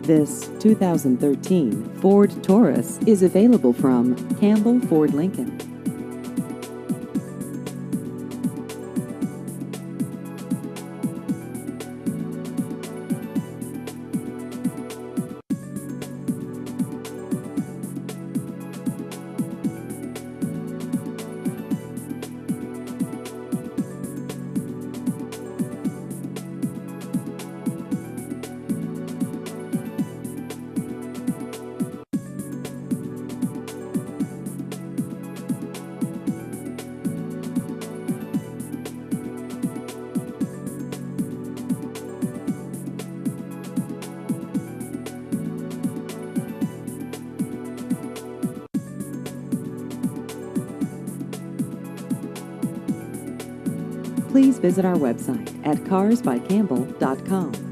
This 2013 Ford Taurus is available from Campbell Ford Lincoln. Please visit our website at carsbycampbell.com.